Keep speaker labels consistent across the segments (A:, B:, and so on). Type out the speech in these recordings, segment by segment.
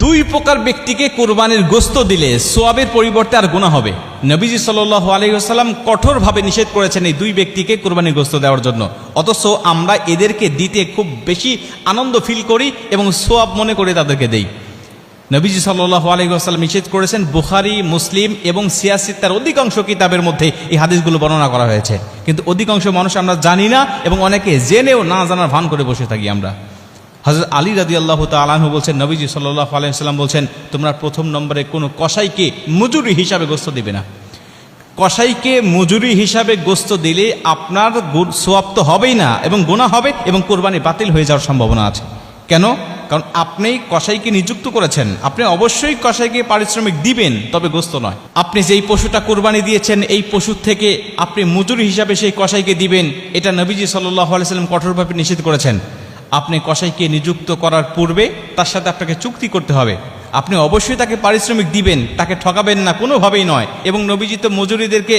A: দুই প্রকার ব্যক্তিকে কোরবানির গোশত দিলে সোয়াবের পরিবর্তে আর গুনাহ হবে। নবীজি সাল্লাল্লাহু আলাইহি ওয়াসাল্লাম কঠোরভাবে নিষেধ করেছেন এই দুই ব্যক্তিকে কোরবানির গোশত দেওয়ার জন্য, অথচ আমরা এদেরকে দিতে খুব বেশি আনন্দ ফিল করি এবং সোয়াব মনে করে তাদেরকে দেই। নবীজি সাল্লাল্লাহু আলাইহি ওয়াসাল্লাম নিষেধ করেছেন, বুখারী, মুসলিম এবং সিয়াসিত্তার অধিকাংশ কিতাবের মধ্যে এই হাদিসগুলো বর্ণনা করা হয়েছে, কিন্তু অধিকাংশ মানুষ আমরা জানি না এবং অনেকে জেনেও না জানার ভান করে বসে থাকি আমরা। হযরত আলী রাদিয়াল্লাহু তাআলা আনহু বলছেন, নবীজি সাল্লাল্লাহু আলাইহি ওয়াসাল্লাম বলছেন, তোমরা প্রথম নম্বরে কোনো কসাইকে মজুরি হিসাবে গোশত দিবে না। কসাইকে মজুরি হিসাবে গোশত দিলে আপনার সোয়াব তো হবেই না এবং গুনাহ হবে এবং কোরবানি বাতিল হয়ে যাওয়ার সম্ভাবনা আছে। কেন? কারণ আপনি কসাইকে নিযুক্ত করেছেন, আপনি অবশ্যই কসাইকে পারিশ্রমিক দিবেন, তবে গোশত নয়। আপনি যেই পশুটা কোরবানি দিয়েছেন এই পশুর থেকে আপনি মজুরি হিসাবে সেই কসাইকে দিবেন, এটা নবীজি সাল্লাল্লাহু আলাইহি ওয়াসাল্লাম কঠোরভাবে নিষেধ করেছেন। আপনি কসাইকে নিযুক্ত করার পূর্বে তার সাথে আপনাকে চুক্তি করতে হবে, আপনি অবশ্যই তাকে পারিশ্রমিক দিবেন, তাকে ঠকাবেন না, কোনোভাবেই নয়। এবং নবীজি তো মজুরিদেরকে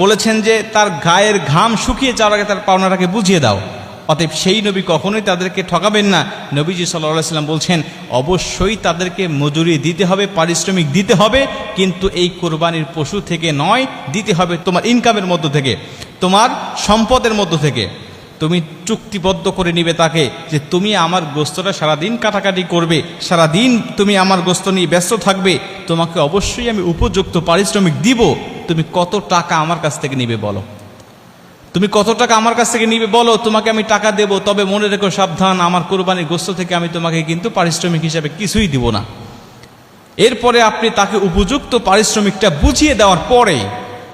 A: বলেছেন যে তার গায়ের ঘাম শুকিয়ে যাওয়ার আগে তার পাওনাটাকে বুঝিয়ে দাও। অতএব সেই নবী কখনোই তাদেরকে ঠকাবেন না। নবীজি সাল্লাল্লাহু আলাইহি ওয়াসাল্লাম বলছেন, অবশ্যই তাদেরকে মজুরি দিতে হবে, পারিশ্রমিক দিতে হবে, কিন্তু এই কোরবানির পশু থেকে নয়, দিতে হবে তোমার ইনকামের মধ্য থেকে, তোমার সম্পদের মধ্য থেকে। তুমি চুক্তিবদ্ধ করে নিবে তাকে যে তুমি আমার গোশতটা সারাদিন কাটাকাটি করবে, সারাদিন তুমি আমার গোশত নিয়ে ব্যস্ত থাকবে, তোমাকে অবশ্যই আমি উপযুক্ত পারিশ্রমিক দিব। তুমি কত টাকা আমার কাছ থেকে নিবে বলো, তুমি কত টাকা আমার কাছ থেকে নিবে বলো, তোমাকে আমি টাকা দেব। তবে মনে রেখো সাবধান, আমার কোরবানির গোশত থেকে আমি তোমাকে কিন্তু পারিশ্রমিক হিসাবে কিছুই দিব না। এরপরে আপনি তাকে উপযুক্ত পারিশ্রমিকটা বুঝিয়ে দেওয়ার পরে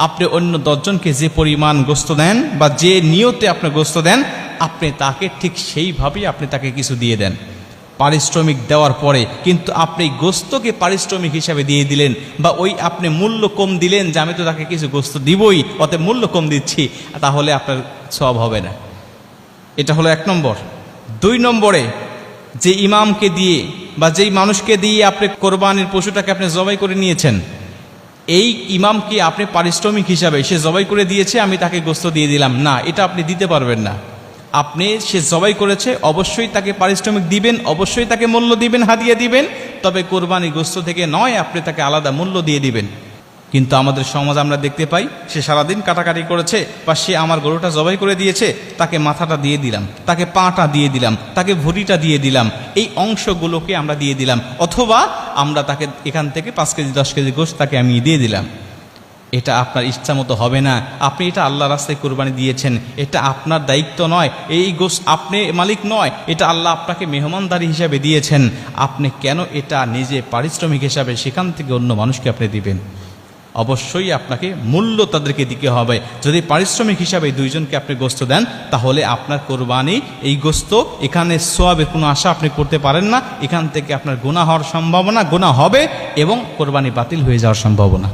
A: আপনি অন্য 10 জনকে যে পরিমাণ গোশত দেন বা যে নিয়তে আপনি গোশত দেন, আপনি তাকে ঠিক সেইভাবেই আপনি তাকে কিছু দিয়ে দেন পারিশ্রমিক দেওয়ার পরে। কিন্তু আপনি গোশতকে পারিশ্রমিক হিসাবে দিয়ে দিলেন বা ওই আপনি মূল্য কম দিলেন যে আমি তো তাকে কিছু গোশত দিবই, অতএব মূল্য কম দিচ্ছি, তাহলে আপনার সওয়াব হবে না। এটা হলো 1 নম্বর। 2 নম্বরে, যে ইমামকে দিয়ে বা যেই মানুষকে দিয়ে আপনি কোরবানির পশুটাকে আপনি জবাই করে নিয়েছেন, এই ইমামকে আপনি পারিশ্রমিক হিসাবে, সে জবাই করে দিয়েছে আমি তাকে গোশত দিয়ে দিলাম, না, এটা আপনি দিতে পারবেন না। আপনি সে জবাই করেছে, অবশ্যই তাকে পারিশ্রমিক দিবেন, অবশ্যই তাকে মূল্য দিবেন, হাদিয়া দিবেন, তবে কোরবানি গোশত থেকে নয়, আপনি তাকে আলাদা মূল্য দিয়ে দিবেন। কিন্তু আমাদের সমাজ আমরা দেখতে পাই, সে সারাদিন কাটাকাটি করেছে বা সে আমার গরুটা জবাই করে দিয়েছে, তাকে মাথাটা দিয়ে দিলাম, তাকে পাটা দিয়ে দিলাম, তাকে ভুঁড়িটা দিয়ে দিলাম, এই অংশগুলোকে আমরা দিয়ে দিলাম, অথবা আমরা তাকে এখান থেকে 5 কেজি 10 কেজি গোশত তাকে আমি দিয়ে দিলাম। এটা আপনার ইচ্ছা মতো হবে না। আপনি এটা আল্লাহ রাস্তায় কোরবানি দিয়েছেন, এটা আপনার দায়িত্ব নয়, এই গোশত আপনি মালিক নয়, এটা আল্লাহ আপনাকে মেহমানদারি হিসাবে দিয়েছেন। আপনি কেন এটা নিজে পারিশ্রমিক হিসাবে সেখান থেকে অন্য মানুষকে আপনি দিবেন? অবশ্যই আপনাকে মূল্য তাদেরকে দিতে হবে। যদি পারিশ্রমিক হিসাবে 2 জনকে আপনি গোশত দেন, তাহলে আপনার কোরবানি এই গোশত, এখানে সোয়াবের কোনো আশা আপনি করতে পারেন না। এখান থেকে আপনার গুনাহ হওয়ার সম্ভাবনা, গুনাহ হবে এবং কোরবানি বাতিল হয়ে যাওয়ার সম্ভাবনা।